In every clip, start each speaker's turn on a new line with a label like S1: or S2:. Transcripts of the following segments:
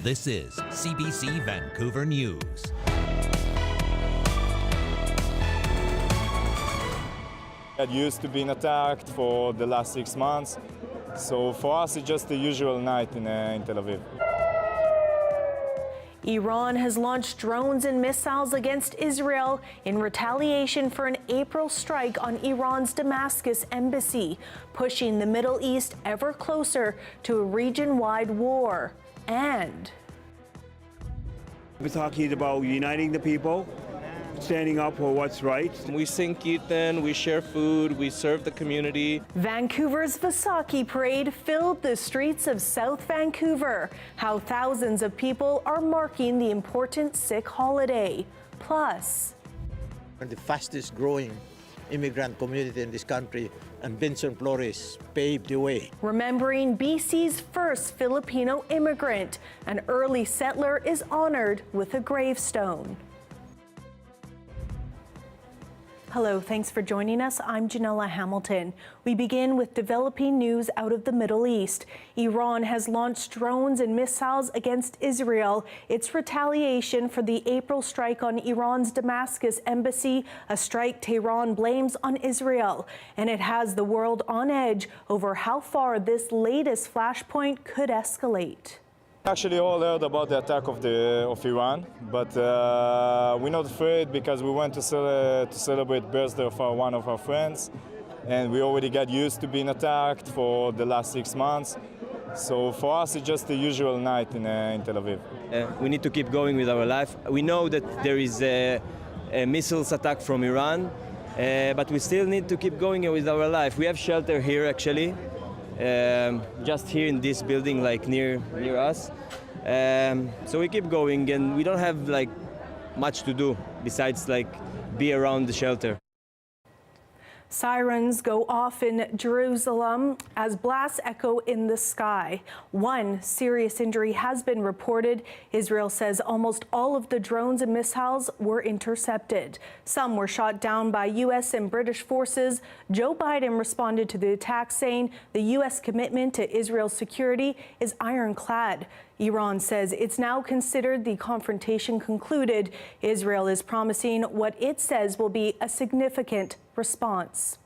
S1: This is CBC Vancouver News.
S2: Got used to being attacked for the last 6 months, so for us it's just the usual night in Tel Aviv.
S3: Iran has launched drones and missiles against Israel in retaliation for an April strike on Iran's Damascus embassy, pushing the Middle East ever closer to a region-wide war. And
S4: we're talking about uniting the people, standing up for what's right.
S5: We sing Kirtan, we share food, we serve the community.
S3: Vancouver's Vaisakhi parade filled the streets of South Vancouver. How thousands of people are marking the important Sikh holiday. Plus,
S6: the fastest growing immigrant community in this country, and Benson, Flores paved the way.
S3: Remembering BC's first Filipino immigrant, an early settler is honored with a gravestone. Hello, thanks for joining us. I'm Janella Hamilton. We begin with developing news out of the Middle East. Iran has launched drones and missiles against Israel. It's retaliation for the April strike on Iran's Damascus embassy, a strike Tehran blames on Israel. And it has the world on edge over how far this latest flashpoint could escalate.
S2: Actually all heard about the attack of Iran, but we're not afraid because we went to celebrate birthday of one of our friends, and we already got used to being attacked for the last 6 months. So for us it's just the usual night in Tel Aviv.
S5: We need to keep going with our life. We know that there is a missiles attack from Iran, but we still need to keep going with our life. We have shelter here actually. Just here in this building, like near us. So we keep going, and we don't have like much to do besides like be around the shelter.
S3: Sirens go off in Jerusalem as blasts echo in the sky. One serious injury has been reported. Israel says almost all of the drones and missiles were intercepted. Some were shot down by U.S. and British forces. Joe Biden responded to the attack, saying the U.S. commitment to Israel's security is ironclad. Iran says it's now considered the confrontation concluded. Israel is promising what it says will be a significant response.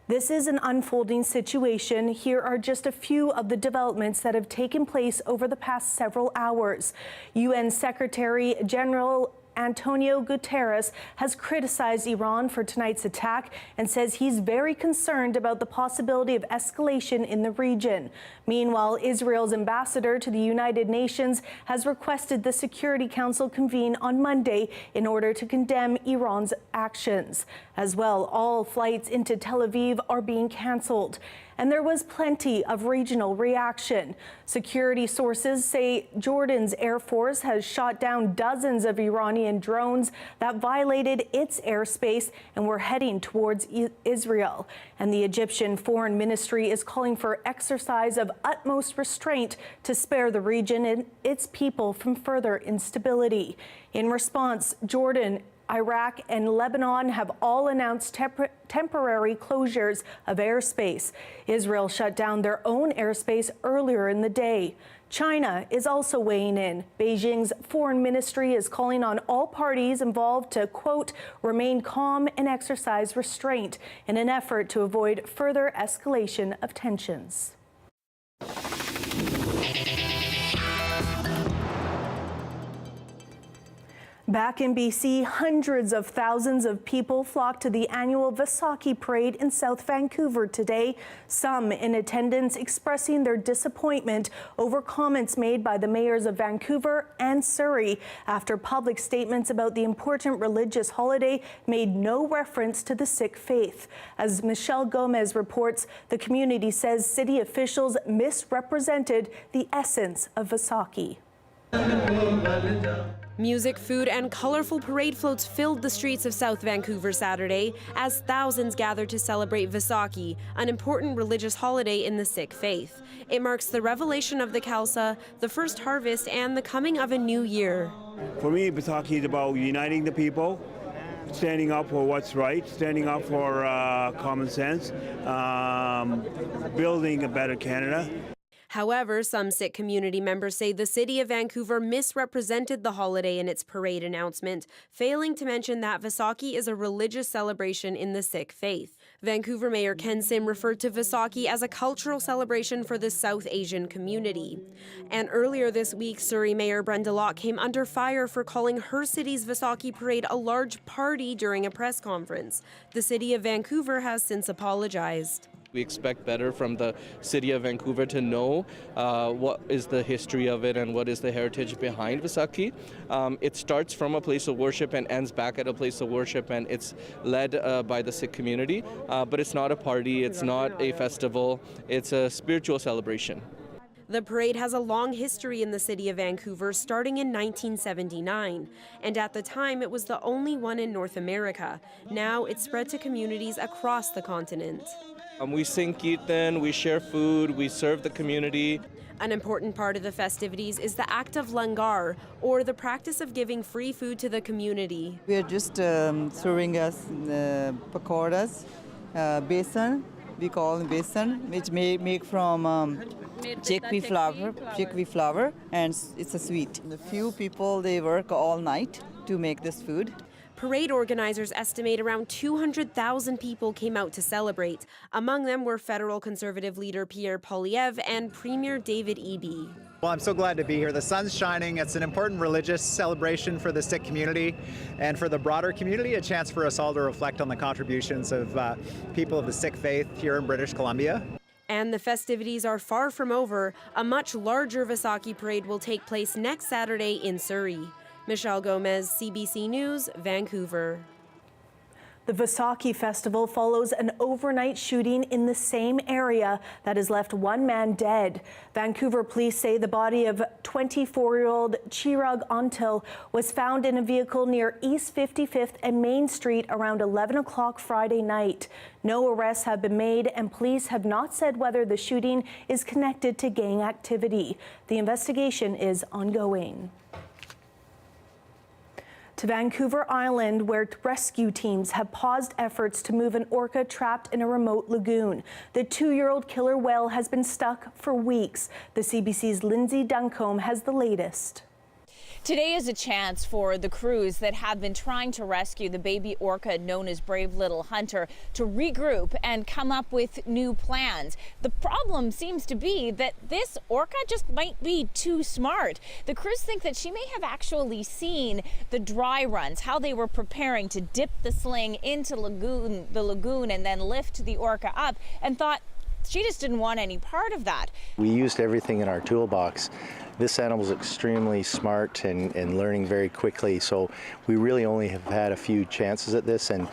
S3: This is an unfolding situation. Here are just a few of the developments that have taken place over the past several hours. UN Secretary General Antonio Guterres has criticized Iran for tonight's attack and says he's very concerned about the possibility of escalation in the region. Meanwhile, Israel's ambassador to the United Nations has requested the Security Council convene on Monday in order to condemn Iran's actions. As well, all flights into Tel Aviv are being canceled. And there was plenty of regional reaction. Security sources say Jordan's Air Force has shot down dozens of Iranian drones that violated its airspace and were heading towards Israel. And the Egyptian Foreign Ministry is calling for exercise of utmost restraint to spare the region and its people from further instability. In response, Jordan, Iraq and Lebanon have all announced temporary closures of airspace. Israel shut down their own airspace earlier in the day. China is also weighing in. Beijing's foreign ministry is calling on all parties involved to, quote, remain calm and exercise restraint in an effort to avoid further escalation of tensions. Back in BC, hundreds of thousands of people flocked to the annual Vaisakhi parade in South Vancouver today, some in attendance expressing their disappointment over comments made by the mayors of Vancouver and Surrey after public statements about the important religious holiday made no reference to the Sikh faith. As Michelle Gomez reports, the community says city officials misrepresented the essence of Vaisakhi.
S7: Music, food, and colorful parade floats filled the streets of South Vancouver Saturday as thousands gathered to celebrate Vaisakhi, an important religious holiday in the Sikh faith. It marks the revelation of the Khalsa, the first harvest, and the coming of a new year.
S4: For me, Vaisakhi is about uniting the people, standing up for what's right, standing up for common sense, building a better Canada.
S7: However, some Sikh community members say the city of Vancouver misrepresented the holiday in its parade announcement, failing to mention that Vaisakhi is a religious celebration in the Sikh faith. Vancouver Mayor Ken Sim referred to Vaisakhi as a cultural celebration for the South Asian community. And earlier this week, Surrey Mayor Brenda Locke came under fire for calling her city's Vaisakhi parade a large party during a press conference. The city of Vancouver has since apologized.
S8: We expect better from the city of Vancouver to know what is the history of it and what is the heritage behind Vaisakhi. It starts from a place of worship and ends back at a place of worship, and it's led by the Sikh community. But it's not a party, it's not a festival, it's a spiritual celebration.
S7: The parade has a long history in the city of Vancouver, starting in 1979. And at the time, it was the only one in North America. Now it's spread to communities across the continent.
S8: We sing kirtan, we share food, we serve the community.
S7: An important part of the festivities is the act of langar, or the practice of giving free food to the community.
S9: We are just serving us pakoras, Benson, we call them Benson, which make from chickpea flour, and it's a sweet. A few people, they work all night to make this food.
S7: Parade organizers estimate around 200,000 people came out to celebrate. Among them were federal Conservative leader Pierre Poilievre and Premier David Eby.
S10: Well, I'm so glad to be here. The sun's shining. It's an important religious celebration for the Sikh community and for the broader community, a chance for us all to reflect on the contributions of people of the Sikh faith here in British Columbia.
S7: And the festivities are far from over. A much larger Vaisakhi parade will take place next Saturday in Surrey. Michelle Gomez, CBC News, Vancouver.
S3: The Vaisakhi festival follows an overnight shooting in the same area that has left one man dead. Vancouver police say the body of 24-year-old Chirag Antil was found in a vehicle near East 55th and Main Street around 11 o'clock Friday night. No arrests have been made, and police have not said whether the shooting is connected to gang activity. The investigation is ongoing. To Vancouver Island, where rescue teams have paused efforts to move an orca trapped in a remote lagoon. The 2-year-old killer whale has been stuck for weeks. The CBC's Lindsay Duncombe has the latest.
S11: Today is a chance for the crews that have been trying to rescue the baby orca known as Brave Little Hunter to regroup and come up with new plans. The problem seems to be that this orca just might be too smart. The crews think that she may have actually seen the dry runs, how they were preparing to dip the sling into the lagoon and then lift the orca up, and thought she just didn't want any part of that.
S12: We used everything in our toolbox. This animal is extremely smart and learning very quickly, so we really only have had a few chances at this, and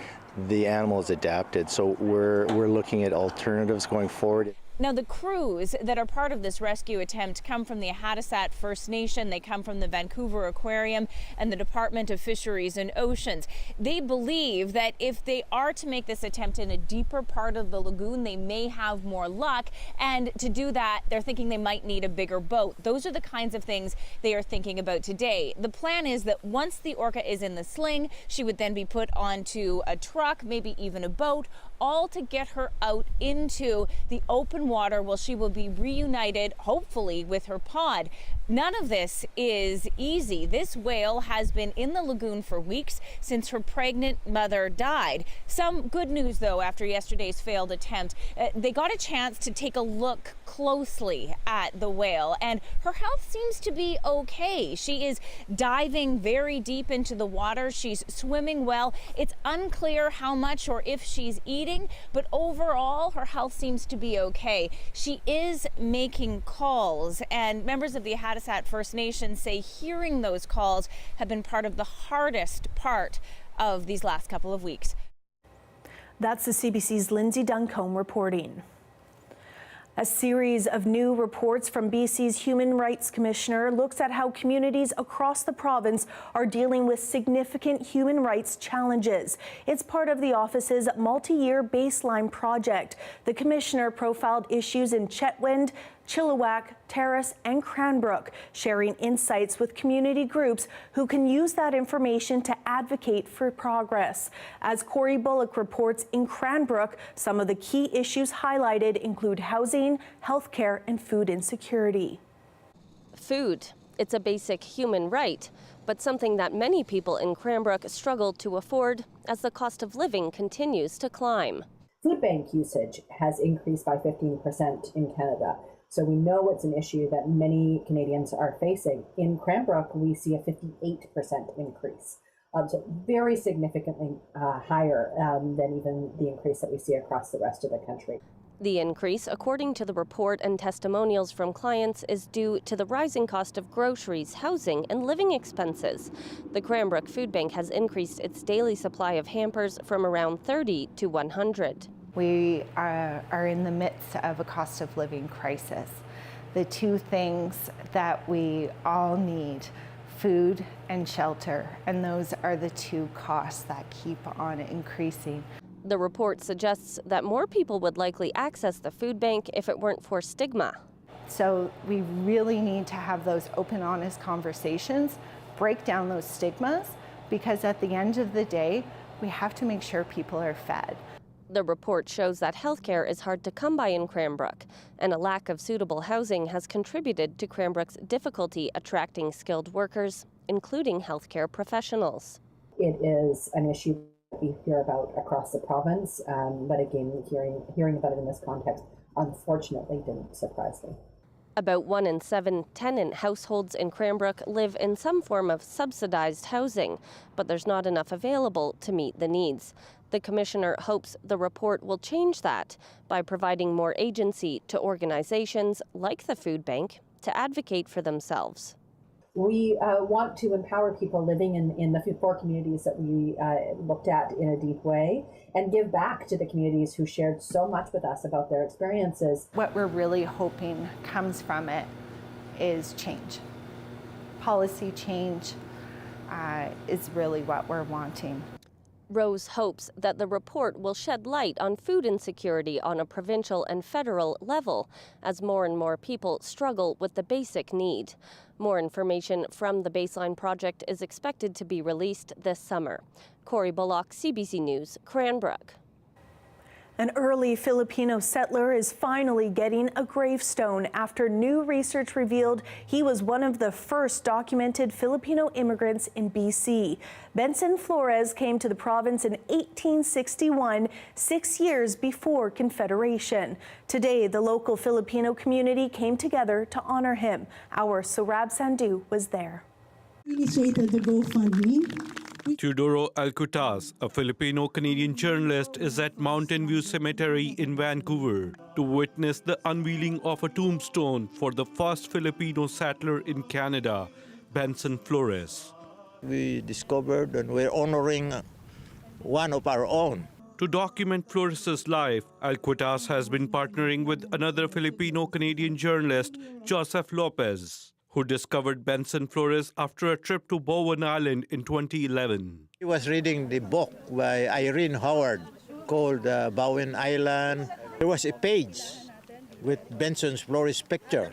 S12: the animal is adapted. So we're looking at alternatives going forward.
S11: Now, the crews that are part of this rescue attempt come from the Hadasat First Nation. They come from the Vancouver Aquarium and the Department of Fisheries and Oceans. They believe that if they are to make this attempt in a deeper part of the lagoon, they may have more luck. And to do that, they're thinking they might need a bigger boat. Those are the kinds of things they are thinking about today. The plan is that once the orca is in the sling, she would then be put onto a truck, maybe even a boat, all to get her out into the open water where she will be reunited, hopefully, with her pod. None of this is easy. This whale has been in the lagoon for weeks since her pregnant mother died. Some good news, though, after yesterday's failed attempt. They got a chance to take a look closely at the whale, and her health seems to be okay. She is diving very deep into the water. She's swimming well. It's unclear how much or if she's eating, but overall, her health seems to be okay. She is making calls, and members of the Hadasat First Nation say hearing those calls have been part of the hardest part of these last couple of weeks.
S3: That's the CBC's Lindsay Duncombe reporting. A series of new reports from BC's Human Rights Commissioner looks at how communities across the province are dealing with significant human rights challenges. It's part of the office's multi-year baseline project. The commissioner profiled issues in Chetwynd, Chilliwack, Terrace, and Cranbrook, sharing insights with community groups who can use that information to advocate for progress. As Corey Bullock reports, in Cranbrook, some of the key issues highlighted include housing, healthcare, and food insecurity.
S13: Food. It's a basic human right, but something that many people in Cranbrook struggle to afford as the cost of living continues to climb.
S14: Food bank usage has increased by 15% in Canada. So we know it's an issue that many Canadians are facing. In Cranbrook, we see a 58% increase. So very significantly higher than even the increase that we see across the rest of the country.
S13: The increase, according to the report and testimonials from clients, is due to the rising cost of groceries, housing, and living expenses. The Cranbrook Food Bank has increased its daily supply of hampers from around 30 to 100.
S15: We are in the midst of a cost of living crisis. The two things that we all need, food and shelter, and those are the two costs that keep on increasing.
S13: The report suggests that more people would likely access the food bank if it weren't for stigma.
S15: So we really need to have those open, honest conversations, break down those stigmas, because at the end of the day, we have to make sure people are fed.
S13: The report shows that healthcare is hard to come by in Cranbrook, and a lack of suitable housing has contributed to Cranbrook's difficulty attracting skilled workers, including healthcare professionals.
S14: It is an issue we hear about across the province, but again, hearing about it in this context, unfortunately, didn't surprise me.
S13: About 1 in 7 tenant households in Cranbrook live in some form of subsidized housing, but there's not enough available to meet the needs. The commissioner hopes the report will change that by providing more agency to organizations like the food bank to advocate for themselves.
S14: We want to empower people living in the 4 communities that we looked at in a deep way and give back to the communities who shared so much with us about their experiences.
S15: What we're really hoping comes from it is change. Policy change is really what we're wanting.
S13: Rose hopes that the report will shed light on food insecurity on a provincial and federal level as more and more people struggle with the basic need. More information from the Baseline Project is expected to be released this summer. Corey Bullock, CBC News, Cranbrook.
S3: An early Filipino settler is finally getting a gravestone after new research revealed he was one of the first documented Filipino immigrants in BC. Benson Flores came to the province in 1861, 6 years before Confederation. Today, the local Filipino community came together to honor him. Our Surab Sandhu was there.
S16: Initiated the GoFundMe.
S17: Teodoro Alcutas, a Filipino-Canadian journalist, is at Mountain View Cemetery in Vancouver to witness the unveiling of a tombstone for the first Filipino settler in Canada, Benson Flores.
S6: We discovered and we're honoring one of our own.
S17: To document Flores' life, Alcutas has been partnering with another Filipino-Canadian journalist, Joseph Lopez, who discovered Benson Flores after a trip to Bowen Island in 2011.
S6: He was reading the book by Irene Howard called Bowen Island. There was a page with Benson Flores' picture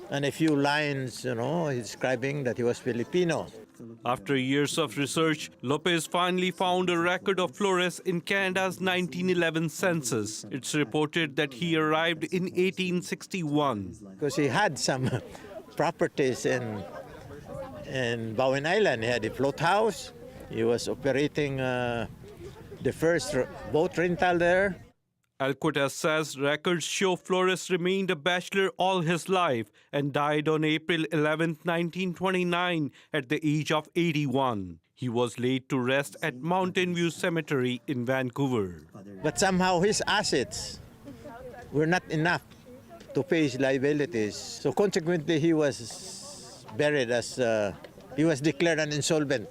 S6: and a few lines, describing that he was Filipino.
S17: After years of research, Lopez finally found a record of Flores in Canada's 1911 census. It's reported that he arrived in 1861.
S6: Because he had some properties in Bowen Island. He had a float house. He was operating the first boat rental there.
S17: Alcutas says records show Flores remained a bachelor all his life and died on April 11, 1929 at the age of 81. He was laid to rest at Mountain View Cemetery in Vancouver.
S6: But somehow his assets were not enough to pay his liabilities. So consequently, he was buried as, he was declared an insolvent.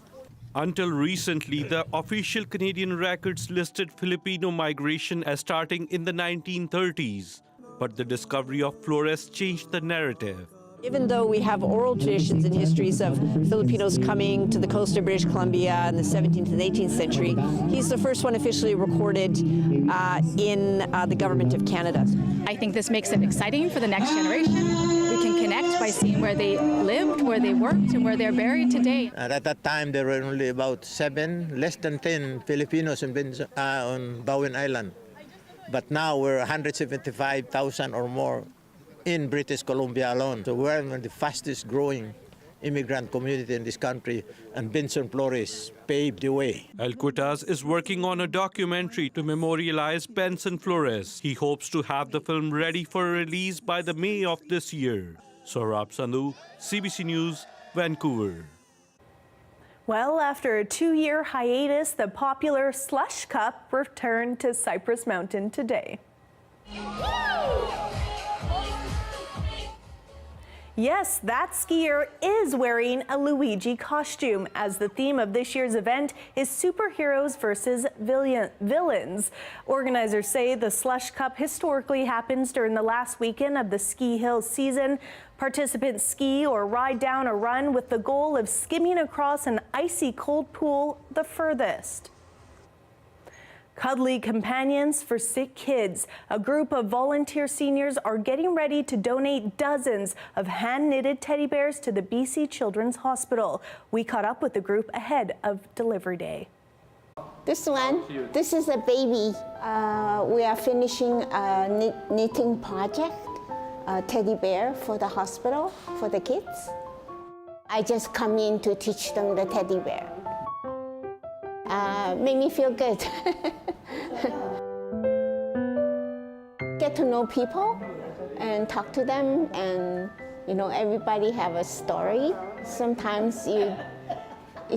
S17: Until recently, the official Canadian records listed Filipino migration as starting in the 1930s. But the discovery of Flores changed the narrative.
S18: Even though we have oral traditions and histories of Filipinos coming to the coast of British Columbia in the 17th and 18th century, he's the first one officially recorded in the Government of Canada.
S19: I think this makes it exciting for the next generation. We can connect by seeing where they lived, where they worked, and where they're buried today.
S6: At that time, there were only about less than 10 Filipinos on Bowen Island. But now we're 175,000 or more in British Columbia alone. So we're one of the fastest growing immigrant community in this country, and Benson Flores paved the way.
S17: El Quitas is working on a documentary to memorialize Benson Flores. He hopes to have the film ready for release by the May of this year. Saurabh Sandhu, CBC News, Vancouver.
S3: Well, after a 2-year hiatus, the popular Slush Cup returned to Cypress Mountain today. Yes, that skier is wearing a Luigi costume, as the theme of this year's event is superheroes versus villains. Organizers say the Slush Cup historically happens during the last weekend of the ski hill season. Participants ski or ride down a run with the goal of skimming across an icy cold pool the furthest. Cuddly companions for sick kids. A group of volunteer seniors are getting ready to donate dozens of hand-knitted teddy bears to the BC Children's Hospital. We caught up with the group ahead of Delivery Day.
S20: This one, this is a baby. We are finishing a knitting project, a teddy bear for the hospital, for the kids. I just come in to teach them the teddy bear. Made me feel good. Get to know people and talk to them, and everybody have a story. Sometimes you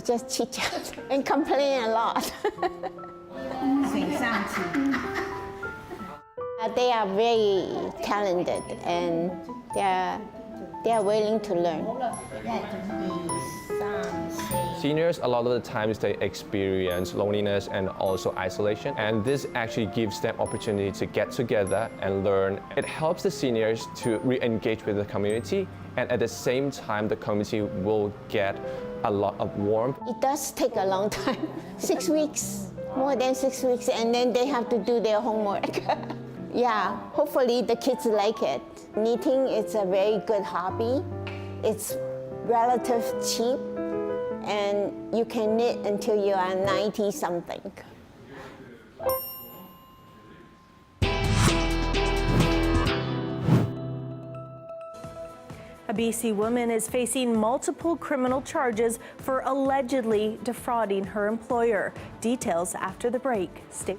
S20: just chit chat and complain a lot. They are very talented, and they are willing to learn.
S21: Seniors, a lot of the times they experience loneliness and also isolation, and this actually gives them opportunity to get together and learn. It helps the seniors to re-engage with the community, and at the same time the community will get a lot of warmth.
S20: It does take a long time, 6 weeks, more than 6 weeks, and then they have to do their homework. Yeah, hopefully the kids like it. Knitting is a very good hobby. It's relatively cheap, and you can knit until you are 90-something.
S3: A BC woman is facing multiple criminal charges for allegedly defrauding her employer. Details after the break. Stay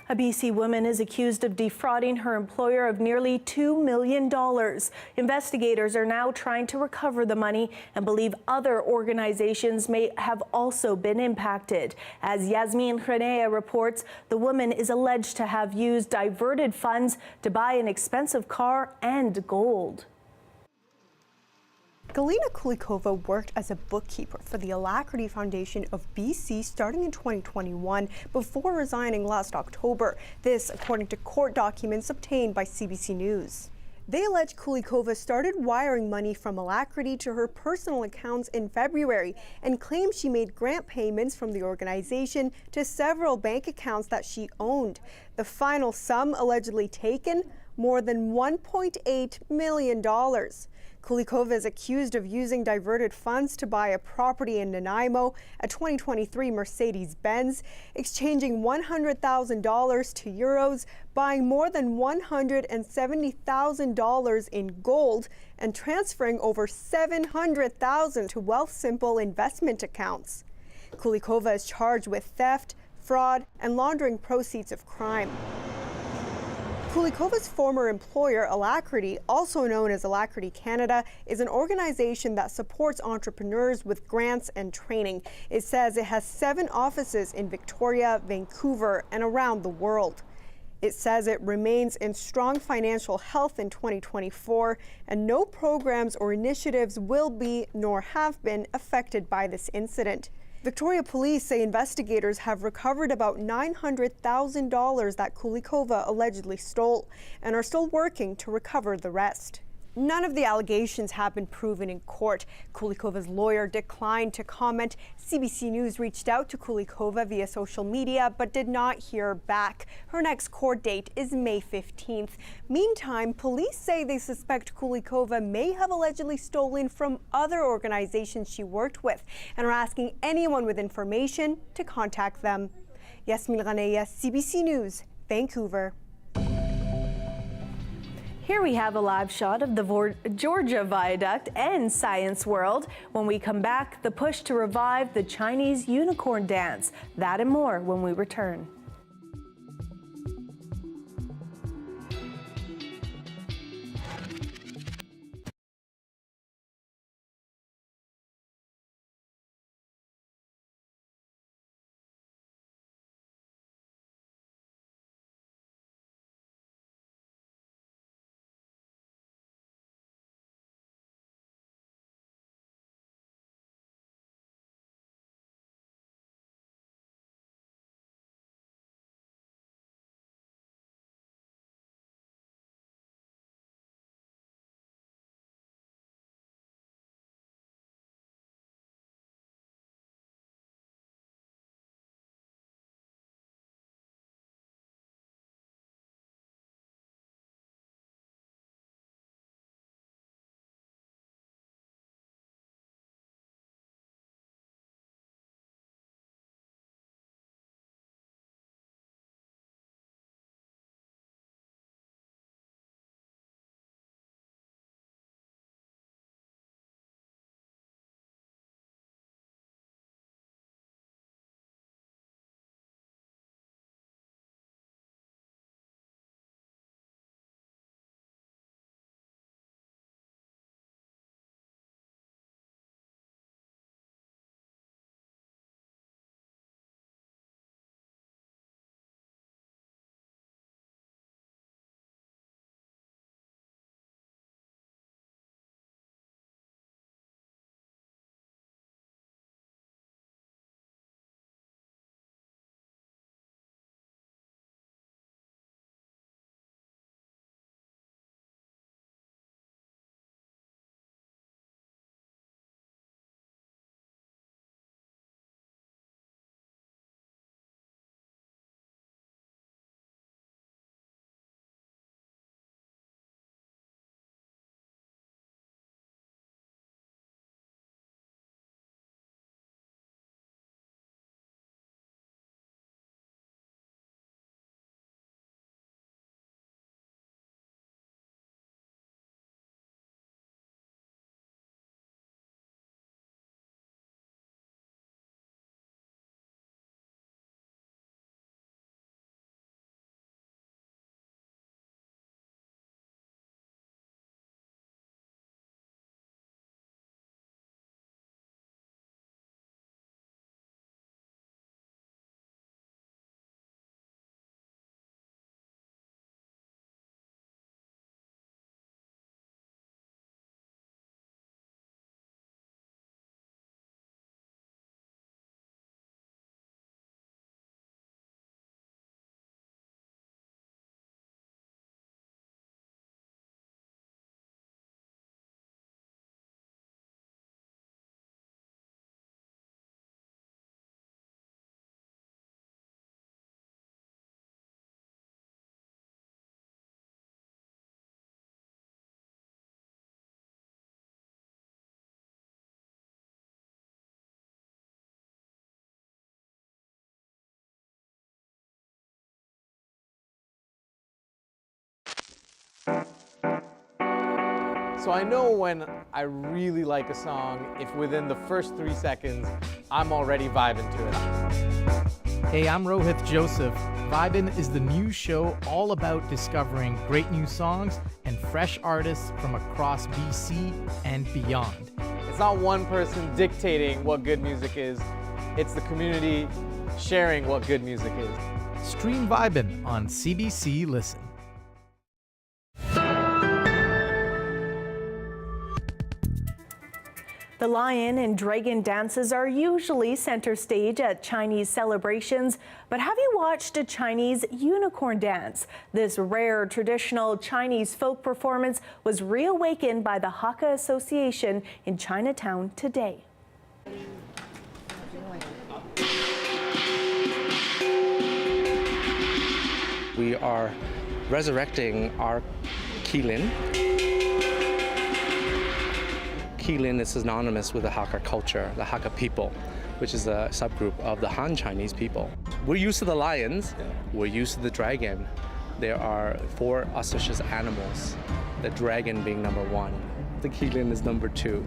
S3: A BC woman is accused of defrauding her employer of nearly $2 million. Investigators are now trying to recover the money and believe other organizations may have also been impacted. As Yasmin Renea reports, the woman is alleged to have used diverted funds to buy an expensive car and gold.
S1: Galina Kulikova worked as a bookkeeper for the Alacrity Foundation of BC starting in 2021 before resigning last October. This, according to court documents obtained by CBC News. They allege Kulikova started wiring money from Alacrity to her personal accounts in February and claim she made grant payments from the organization to several bank accounts that she owned. The final sum allegedly taken, more than $1.8 million. Kulikova is accused of using diverted funds to buy a property in Nanaimo, a 2023 Mercedes-Benz, exchanging $100,000 to euros, buying more than $170,000 in gold, and transferring over $700,000 to Wealthsimple investment accounts. Kulikova is charged with theft, fraud, and laundering proceeds of crime. Kulikova's former employer, Alacrity, also known as Alacrity Canada, is an organization that supports entrepreneurs with grants and training. It says it has 7 offices in Victoria, Vancouver, and around the world. It says it remains in strong financial health in 2024, and no programs or initiatives will be nor have been affected by this incident. Victoria Police say investigators have recovered about $900,000 that Kulikova allegedly stole and are still working to recover the rest. None of the allegations have been proven in court. Kulikova's lawyer declined to comment. CBC News reached out to Kulikova via social media but did not hear back. Her next court date is May 15th. Meantime, police say they suspect Kulikova may have allegedly stolen from other organizations she worked with and are asking anyone with information to contact them. Yasmin Ghaneya, CBC News, Vancouver.
S3: Here we have a live shot of the Georgia Viaduct and Science World. When we come back, the push to revive the Chinese unicorn dance. That and more when we return.
S2: So I know when I really like a song, if within the first 3 seconds, I'm already vibing to it.
S22: Hey, I'm Rohith Joseph. Vibin' is the new show all about discovering great new songs and fresh artists from across BC and beyond.
S2: It's not one person dictating what good music is, it's the community sharing what good music is.
S22: Stream Vibin' on CBC Listen.
S3: The lion and dragon dances are usually center stage at Chinese celebrations, but have you watched a Chinese unicorn dance? This rare traditional Chinese folk performance was reawakened by the Hakka Association in Chinatown today.
S23: We are resurrecting our Qilin. Qilin is synonymous with the Hakka culture, the Hakka people, which is a subgroup of the Han Chinese people. We're used to the lions, we're used to the dragon. There are 4 auspicious animals, the dragon being number 1. The Qilin is number 2.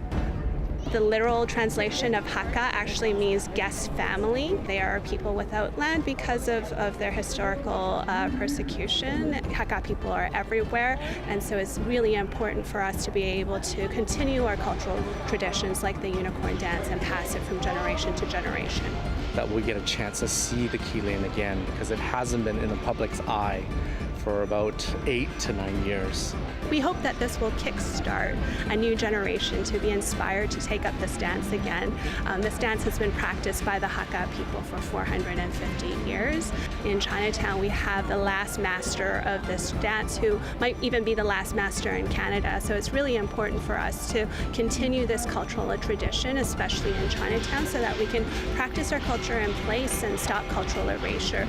S24: The literal translation of Hakka actually means guest family. They are people without land because of their historical persecution. Hakka people are everywhere, and so it's really important for us to be able to continue our cultural traditions like the unicorn dance and pass it from generation to generation.
S23: That we get a chance to see the Qilin again because it hasn't been in the public's eye for about 8 to 9 years.
S24: We hope that this will kickstart a new generation to be inspired to take up this dance again. This dance has been practiced by the Hakka people for 450 years. In Chinatown, we have the last master of this dance who might even be the last master in Canada. So it's really important for us to continue this cultural tradition, especially in Chinatown, so that we can practice our culture in place and stop cultural erasure.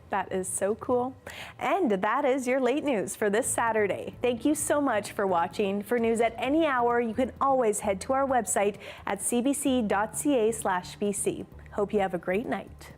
S3: That is so cool. And that is your late news for this Saturday. Thank you so much for watching. For news at any hour, you can always head to our website at cbc.ca/bc. Hope you have a great night.